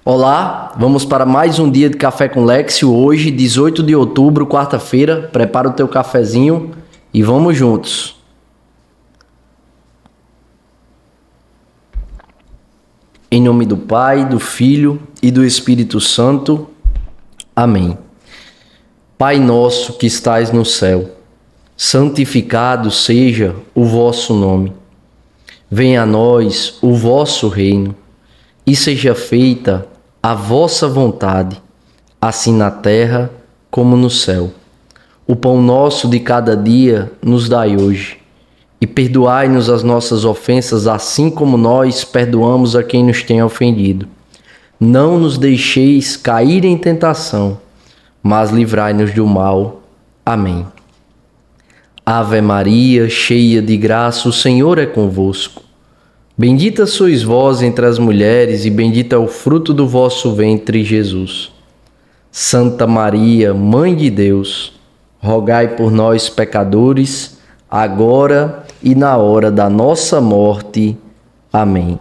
Olá, vamos para mais um dia de Café com Lexio, hoje, 18 de outubro, quarta-feira. Prepara o teu cafezinho e vamos juntos. Em nome do Pai, do Filho e do Espírito Santo. Amém. Pai nosso que estais no céu, santificado seja o vosso nome. Venha a nós o vosso reino e seja feita a vossa vontade, assim na terra como no céu. O pão nosso de cada dia nos dai hoje, e perdoai-nos as nossas ofensas, assim como nós perdoamos a quem nos tem ofendido. Não nos deixeis cair em tentação, mas livrai-nos do mal. Amém. Ave Maria, cheia de graça, o Senhor é convosco. Bendita sois vós entre as mulheres, e bendito é o fruto do vosso ventre, Jesus. Santa Maria, Mãe de Deus, rogai por nós, pecadores, agora e na hora da nossa morte. Amém.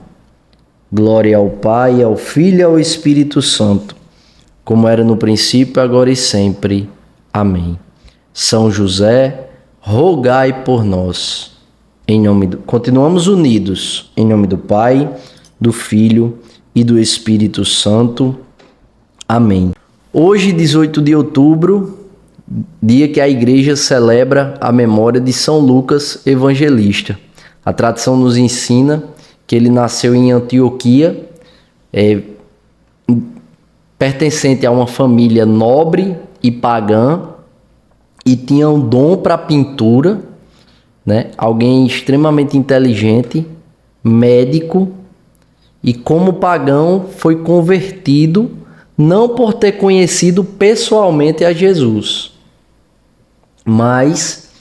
Glória ao Pai, ao Filho e ao Espírito Santo, como era no princípio, agora e sempre. Amém. São José, rogai por nós. Continuamos unidos, em nome do Pai, do Filho e do Espírito Santo. Amém. Hoje, 18 de outubro, dia que a igreja celebra a memória de São Lucas Evangelista. A tradição nos ensina que ele nasceu em Antioquia, pertencente a uma família nobre e pagã, e tinha um dom para pintura, né? Alguém extremamente inteligente, médico, e como pagão foi convertido não por ter conhecido pessoalmente a Jesus, mas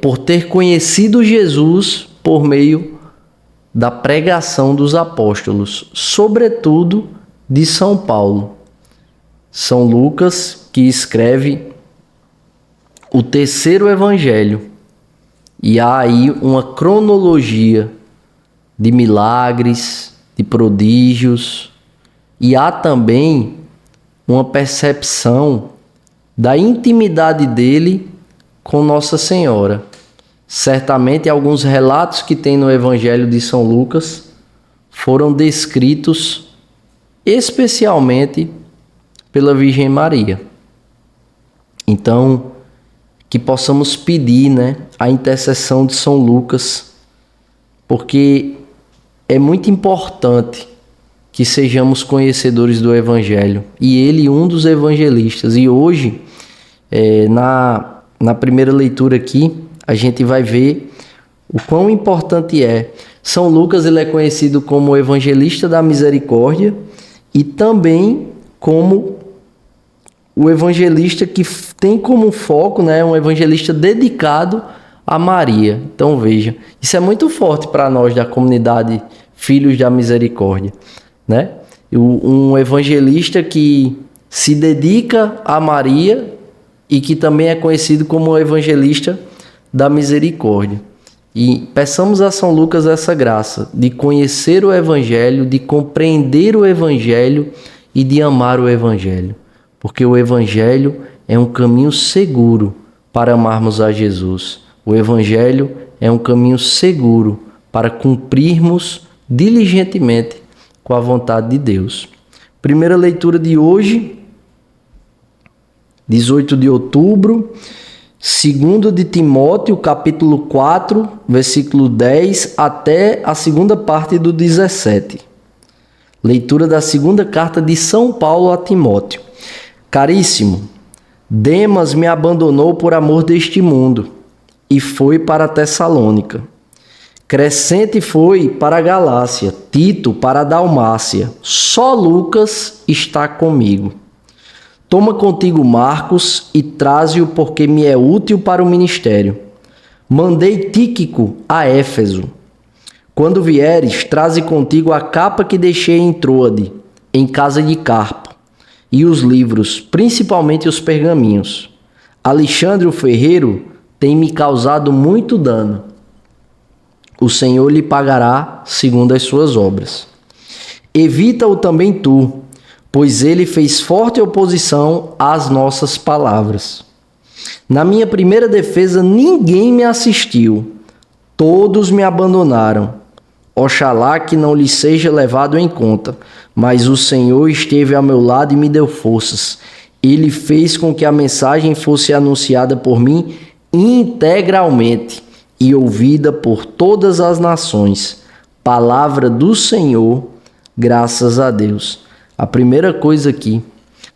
por ter conhecido Jesus por meio da pregação dos apóstolos, sobretudo de São Paulo. São Lucas, que escreve o terceiro evangelho. E há aí uma cronologia de milagres, de prodígios, e há também uma percepção da intimidade dele com Nossa Senhora. Certamente alguns relatos que tem no Evangelho de São Lucas foram descritos especialmente pela Virgem Maria. Então, que possamos pedir, a intercessão de São Lucas, porque é muito importante que sejamos conhecedores do Evangelho, e ele um dos evangelistas. E hoje, na primeira leitura aqui, a gente vai ver o quão importante é. São Lucas, ele é conhecido como o evangelista da misericórdia e também como o evangelista que tem como foco, um evangelista dedicado a Maria. Então veja, isso é muito forte para nós da comunidade Filhos da Misericórdia, um evangelista que se dedica a Maria e que também é conhecido como o evangelista da misericórdia. E peçamos a São Lucas essa graça de conhecer o Evangelho, de compreender o Evangelho e de amar o Evangelho, porque o Evangelho é um caminho seguro para amarmos a Jesus. O Evangelho é um caminho seguro para cumprirmos diligentemente com a vontade de Deus. Primeira leitura de hoje, 18 de outubro, 2 de Timóteo, capítulo 4, versículo 10 até a segunda parte do 17. Leitura da segunda carta de São Paulo a Timóteo. Caríssimo, Demas me abandonou por amor deste mundo e foi para Tessalônica. Crescente foi para a Galácia, Tito para a Dalmácia. Só Lucas está comigo. Toma contigo Marcos e traze-o, porque me é útil para o ministério. Mandei Tíquico a Éfeso. Quando vieres, traze contigo a capa que deixei em Troade, em casa de Carpo, e os livros, principalmente os pergaminhos. Alexandre o ferreiro tem me causado muito dano. O Senhor lhe pagará segundo as suas obras. Evita-o também tu, pois ele fez forte oposição às nossas palavras. Na minha primeira defesa, ninguém me assistiu. Todos me abandonaram. Oxalá que não lhe seja levado em conta, mas o Senhor esteve ao meu lado e me deu forças. Ele fez com que a mensagem fosse anunciada por mim integralmente e ouvida por todas as nações. Palavra do Senhor, graças a Deus. A primeira coisa aqui,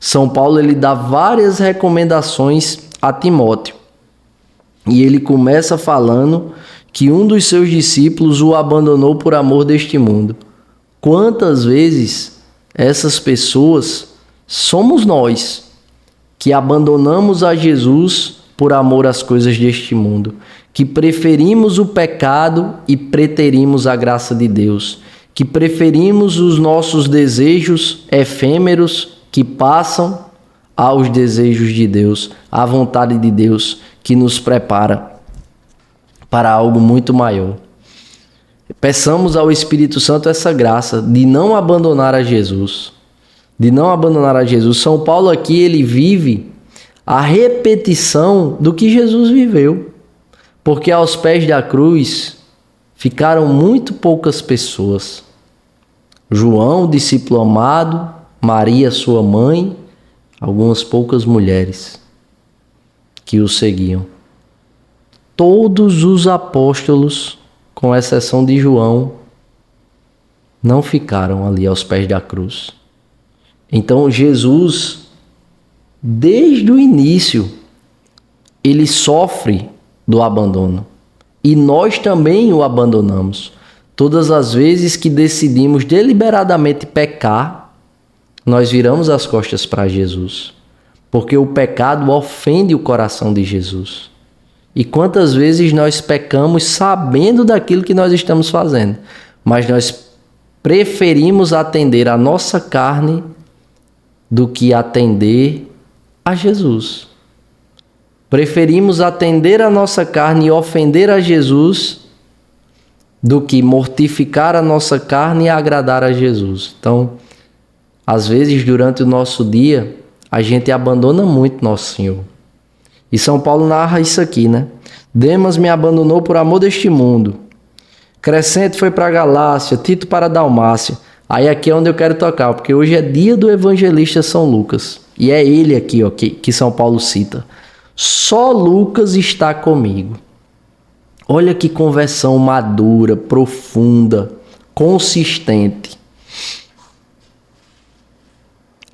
São Paulo ele dá várias recomendações a Timóteo. E ele começa falando que um dos seus discípulos o abandonou por amor deste mundo. Quantas vezes essas pessoas somos nós que abandonamos a Jesus por amor às coisas deste mundo, que preferimos o pecado e preterimos a graça de Deus, que preferimos os nossos desejos efêmeros que passam aos desejos de Deus, à vontade de Deus que nos prepara para algo muito maior. Peçamos ao Espírito Santo essa graça de não abandonar a Jesus, de não abandonar a Jesus. São Paulo aqui, ele vive a repetição do que Jesus viveu, porque aos pés da cruz ficaram muito poucas pessoas. João, discípulo amado, Maria, sua mãe, algumas poucas mulheres que o seguiam. Todos os apóstolos, com exceção de João, não ficaram ali aos pés da cruz. Então Jesus, desde o início, ele sofre do abandono. E nós também o abandonamos. Todas as vezes que decidimos deliberadamente pecar, nós viramos as costas para Jesus. Porque o pecado ofende o coração de Jesus. E quantas vezes nós pecamos sabendo daquilo que nós estamos fazendo, mas nós preferimos atender a nossa carne do que atender a Jesus. Preferimos atender a nossa carne e ofender a Jesus do que mortificar a nossa carne e agradar a Jesus. Então, às vezes, durante o nosso dia, a gente abandona muito nosso Senhor. E São Paulo narra isso aqui, né? Demas me abandonou por amor deste mundo. Crescente foi para a Galácia, Tito para a Dalmácia. Aí aqui é onde eu quero tocar, porque hoje é dia do evangelista São Lucas. E é ele aqui, ó, que São Paulo cita. Só Lucas está comigo. Olha que conversão madura, profunda, consistente.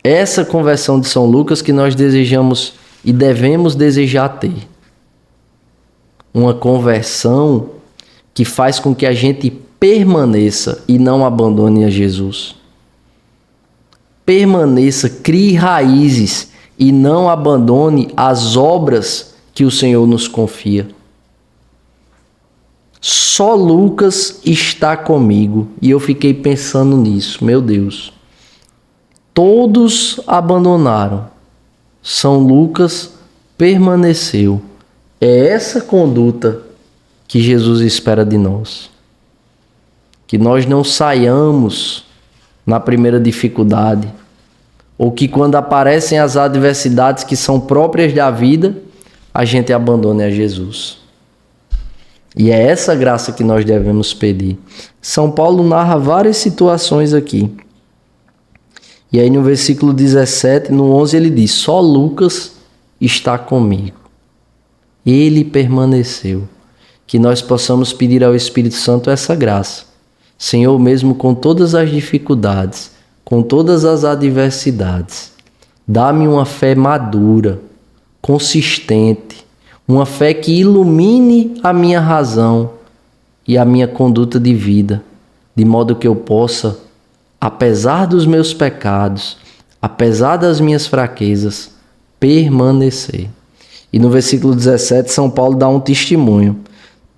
Essa conversão de São Lucas que nós desejamos e devemos desejar ter. Uma conversão que faz com que a gente permaneça e não abandone a Jesus. Permaneça, crie raízes e não abandone as obras que o Senhor nos confia. Só Lucas está comigo. E eu fiquei pensando nisso, meu Deus. Todos abandonaram. São Lucas permaneceu. É essa conduta que Jesus espera de nós. Que nós não saiamos na primeira dificuldade, ou que quando aparecem as adversidades que são próprias da vida, a gente abandone a Jesus. E é essa graça que nós devemos pedir. São Paulo narra várias situações aqui. E aí no versículo 17, no 11 ele diz, só Lucas está comigo. Ele permaneceu. Que nós possamos pedir ao Espírito Santo essa graça. Senhor, mesmo com todas as dificuldades, com todas as adversidades, dá-me uma fé madura, consistente, uma fé que ilumine a minha razão e a minha conduta de vida, de modo que eu possa, apesar dos meus pecados, apesar das minhas fraquezas, permanecer. E no versículo 17, São Paulo dá um testemunho.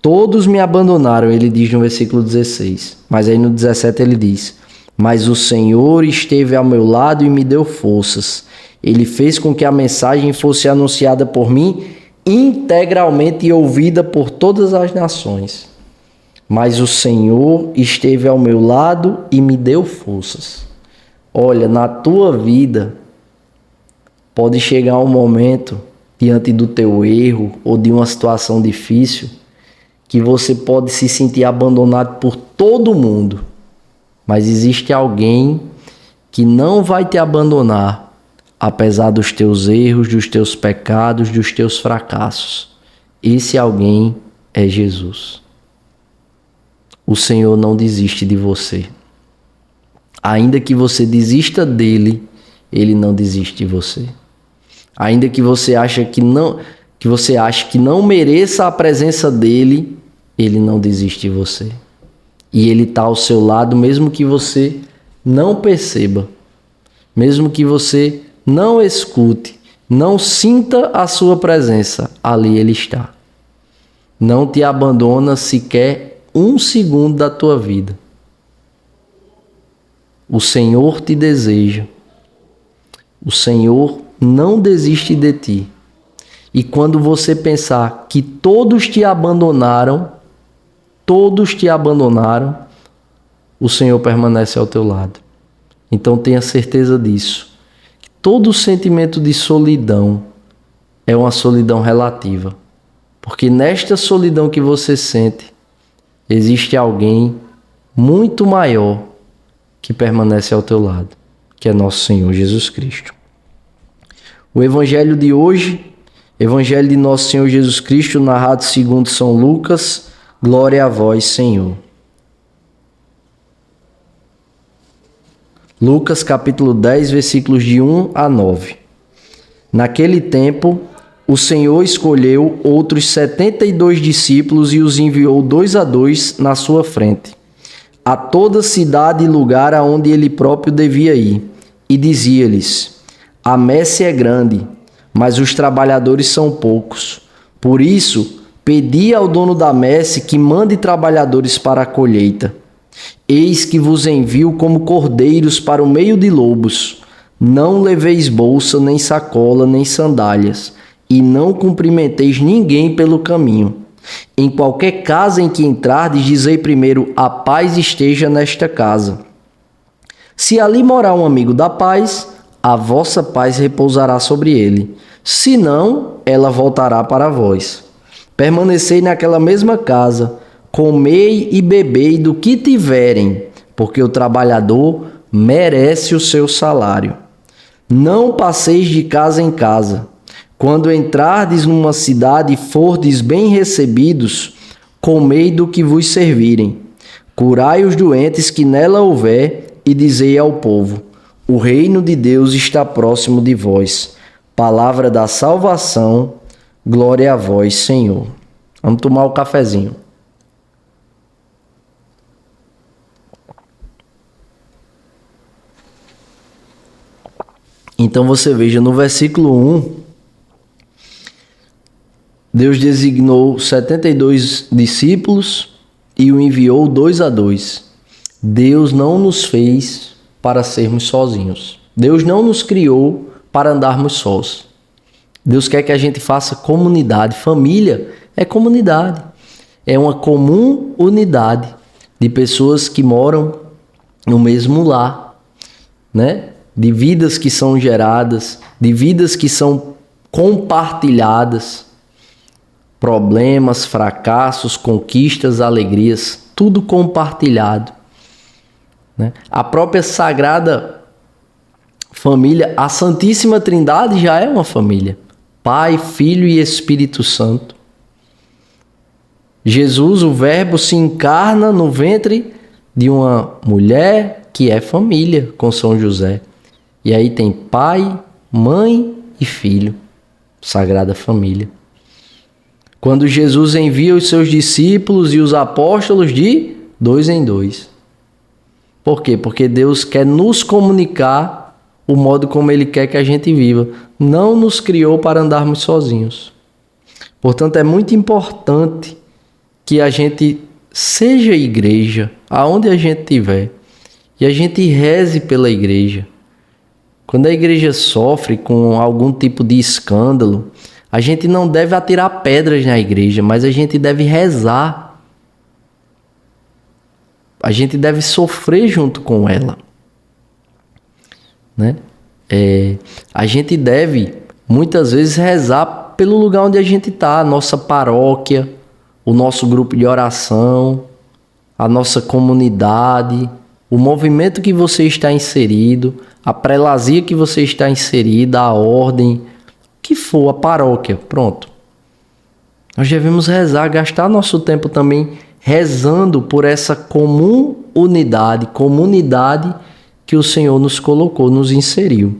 Todos me abandonaram, ele diz no versículo 16. Mas aí no 17 ele diz, mas o Senhor esteve ao meu lado e me deu forças. Ele fez com que a mensagem fosse anunciada por mim integralmente e ouvida por todas as nações. mas o Senhor esteve ao meu lado e me deu forças. Olha, na tua vida pode chegar um momento diante do teu erro ou de uma situação difícil que você pode se sentir abandonado por todo mundo, mas existe alguém que não vai te abandonar, apesar dos teus erros, dos teus pecados, dos teus fracassos. Esse alguém é Jesus. O Senhor não desiste de você. Ainda que você desista dele, ele não desiste de você. Ainda que você ache que não mereça a presença dele, ele não desiste de você. E ele está ao seu lado, mesmo que você não perceba, mesmo que você não escute, não sinta a sua presença, ali ele está. Não te abandona sequer um segundo da tua vida. O Senhor te deseja. O Senhor não desiste de ti. E quando você pensar que todos te abandonaram, o Senhor permanece ao teu lado. Então tenha certeza disso. Todo sentimento de solidão é uma solidão relativa. Porque nesta solidão que você sente, existe alguém muito maior que permanece ao teu lado, que é nosso Senhor Jesus Cristo. O Evangelho de hoje, Evangelho de nosso Senhor Jesus Cristo, narrado segundo São Lucas. Glória a vós, Senhor. Lucas capítulo 10, versículos de 1 a 9. Naquele tempo, o Senhor escolheu outros 72 discípulos e os enviou 2 a 2 na sua frente, a toda cidade e lugar aonde ele próprio devia ir, e dizia-lhes: a messe é grande, mas os trabalhadores são poucos. Por isso, pedi ao dono da messe que mande trabalhadores para a colheita. Eis que vos envio como cordeiros para o meio de lobos. Não leveis bolsa, nem sacola, nem sandálias, e não cumprimenteis ninguém pelo caminho. Em qualquer casa em que entrardes, dizei primeiro: a paz esteja nesta casa. Se ali morar um amigo da paz, a vossa paz repousará sobre ele. Se não, ela voltará para vós. Permanecei naquela mesma casa, comei e bebei do que tiverem, porque o trabalhador merece o seu salário. Não passeis de casa em casa. Quando entrardes numa cidade e fordes bem recebidos, comei do que vos servirem. Curai os doentes que nela houver e dizei ao povo: o reino de Deus está próximo de vós. Palavra da salvação. Glória a vós, Senhor. Vamos tomar o cafezinho. Então você veja, no versículo 1, Deus designou 72 discípulos e o enviou 2 a 2. Deus não nos fez para sermos sozinhos. Deus não nos criou para andarmos sós. Deus quer que a gente faça comunidade. Família é comunidade. É uma comum unidade de pessoas que moram no mesmo lar, né? De vidas que são geradas, de vidas que são compartilhadas. Problemas, fracassos, conquistas, alegrias, tudo compartilhado, né? A própria Sagrada Família, a Santíssima Trindade já é uma família. Pai, Filho e Espírito Santo. Jesus, o Verbo, se encarna no ventre de uma mulher que é família com São José. E aí tem pai, mãe e filho. Sagrada Família. Quando Jesus envia os seus discípulos e os apóstolos de 2 em 2. Por quê? Porque Deus quer nos comunicar o modo como Ele quer que a gente viva. Não nos criou para andarmos sozinhos. Portanto, é muito importante que a gente seja igreja, aonde a gente estiver. E a gente reze pela igreja. Quando a igreja sofre com algum tipo de escândalo, a gente não deve atirar pedras na igreja, mas a gente deve rezar. a gente deve sofrer junto com ela, né? A gente deve, muitas vezes, rezar pelo lugar onde a gente está, a nossa paróquia, o nosso grupo de oração, a nossa comunidade, o movimento que você está inserido, a prelazia que você está inserida, a ordem, o que for, a paróquia, pronto. Nós devemos rezar, gastar nosso tempo também rezando por essa comunidade que o Senhor nos colocou, nos inseriu.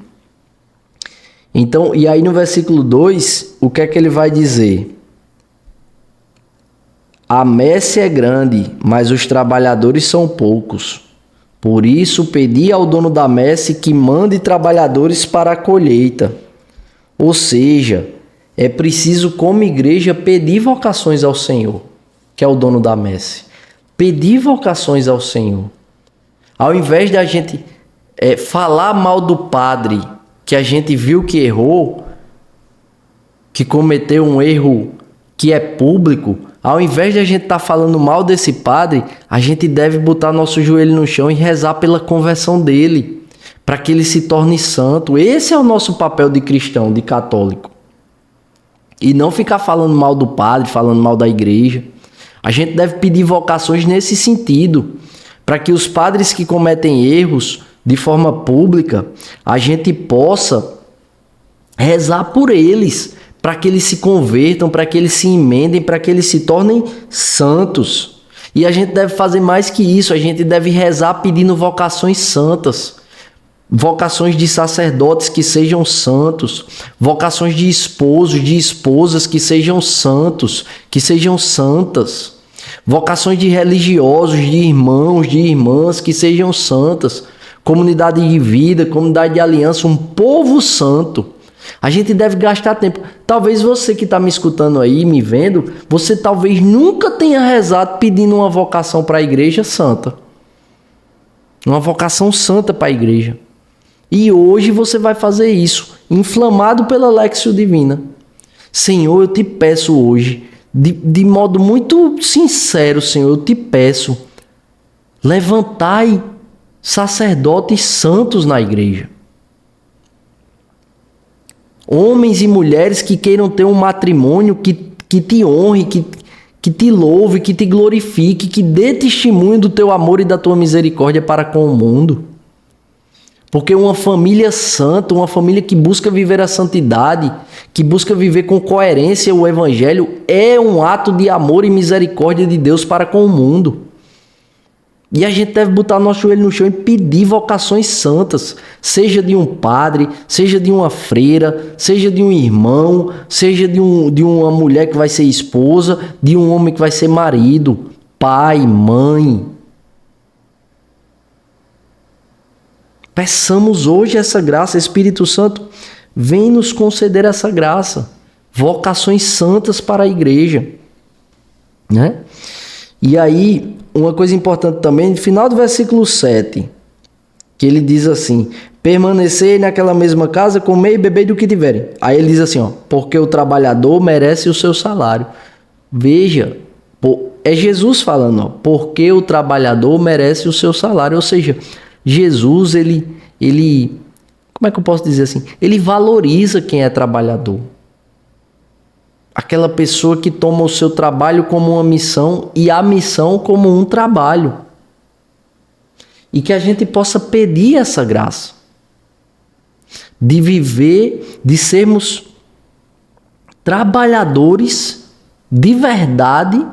Então, e aí no versículo 2, o que é que ele vai dizer? A messe é grande, mas os trabalhadores são poucos. Por isso, pedi ao dono da messe que mande trabalhadores para a colheita. Ou seja, é preciso, como igreja, pedir vocações ao Senhor, que é o dono da messe. Pedir vocações ao Senhor. Ao invés de a gente falar mal do padre, que a gente viu que errou, que cometeu um erro que é público, ao invés de a gente estar falando mal desse padre, a gente deve botar nosso joelho no chão e rezar pela conversão dele, para que ele se torne santo. Esse é o nosso papel de cristão, de católico. E não ficar falando mal do padre, falando mal da igreja. A gente deve pedir vocações nesse sentido, para que os padres que cometem erros de forma pública, a gente possa rezar por eles, para que eles se convertam, para que eles se emendem, para que eles se tornem santos. E a gente deve fazer mais que isso, a gente deve rezar pedindo vocações santas, vocações de sacerdotes que sejam santos, vocações de esposos, de esposas que sejam santos, que sejam santas, vocações de religiosos, de irmãos, de irmãs que sejam santas, comunidade de vida, comunidade de aliança, um povo santo. A gente deve gastar tempo. Talvez você que está me escutando aí, me vendo, você talvez nunca tenha rezado pedindo uma vocação para a igreja santa. Uma vocação santa para a igreja. E hoje você vai fazer isso, inflamado pela Lexio Divina. Senhor, eu te peço hoje, de modo muito sincero, Senhor, eu te peço, levantai sacerdotes santos na igreja. Homens e mulheres que queiram ter um matrimônio que te honre, que te louve, que te glorifique, que dê testemunho do teu amor e da tua misericórdia para com o mundo. Porque uma família santa, uma família que busca viver a santidade, que busca viver com coerência o evangelho, é um ato de amor e misericórdia de Deus para com o mundo. E a gente deve botar nosso joelho no chão e pedir vocações santas, seja de um padre, seja de uma freira, seja de um irmão, seja de uma mulher que vai ser esposa, de um homem que vai ser marido, pai, mãe. Peçamos hoje essa graça, Espírito Santo, vem nos conceder essa graça, vocações santas para a igreja, né? E aí, uma coisa importante também, no final do versículo 7, que ele diz assim: permanecei naquela mesma casa, comei e bebei do que tiverem. Aí ele diz assim, ó, porque o trabalhador merece o seu salário. Veja, é Jesus falando, ó, porque o trabalhador merece o seu salário. Ou seja, Jesus, ele, como é que eu posso dizer assim? Ele valoriza quem é trabalhador. Aquela pessoa que toma o seu trabalho como uma missão e a missão como um trabalho. E que a gente possa pedir essa graça. De viver, de sermos trabalhadores de verdade,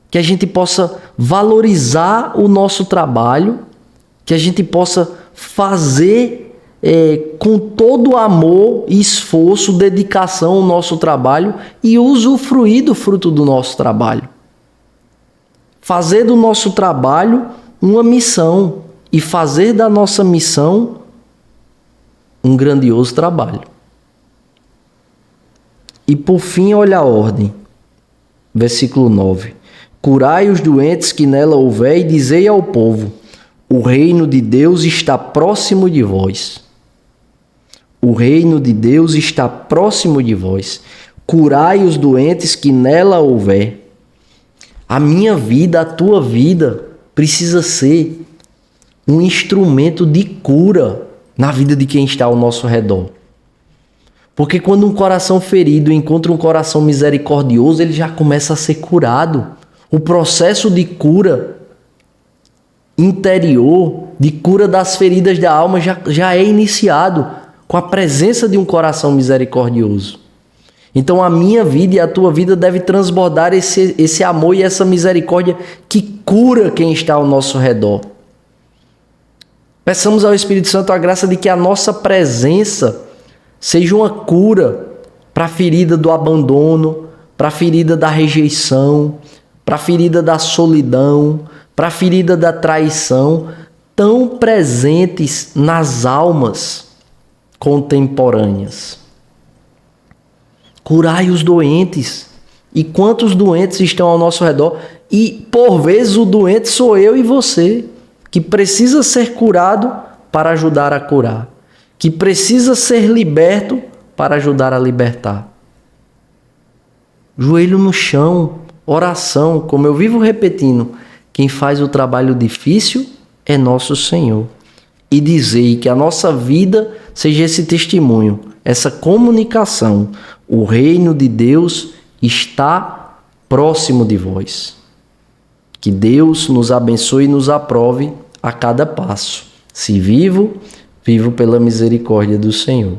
que a gente possa valorizar o nosso trabalho, que a gente possa fazer com todo amor, esforço, dedicação o nosso trabalho e usufruir do fruto do nosso trabalho. Fazer do nosso trabalho uma missão e fazer da nossa missão um grandioso trabalho. E por fim, olha a ordem. Versículo 9. Curai os doentes que nela houver e dizei ao povo: o reino de Deus está próximo de vós. O reino de Deus está próximo de vós. Curai os doentes que nela houver. A minha vida, a tua vida, precisa ser um instrumento de cura na vida de quem está ao nosso redor. Porque quando um coração ferido encontra um coração misericordioso, ele já começa a ser curado. O processo de cura interior, de cura das feridas da alma, já é iniciado com a presença de um coração misericordioso. Então a minha vida e a tua vida deve transbordar esse amor e essa misericórdia que cura quem está ao nosso redor. Peçamos ao Espírito Santo a graça de que a nossa presença seja uma cura para a ferida do abandono, para a ferida da rejeição, para a ferida da solidão, para a ferida da traição, tão presentes nas almas contemporâneas. Curai os doentes. E quantos doentes estão ao nosso redor? E por vezes o doente sou eu e você, que precisa ser curado para ajudar a curar, que precisa ser liberto para ajudar a libertar. Joelho no chão, oração, como eu vivo repetindo, quem faz o trabalho difícil é nosso Senhor. E dizei que a nossa vida seja esse testemunho, essa comunicação. O reino de Deus está próximo de vós. Que Deus nos abençoe e nos aprove a cada passo. Se vivo, vivo pela misericórdia do Senhor.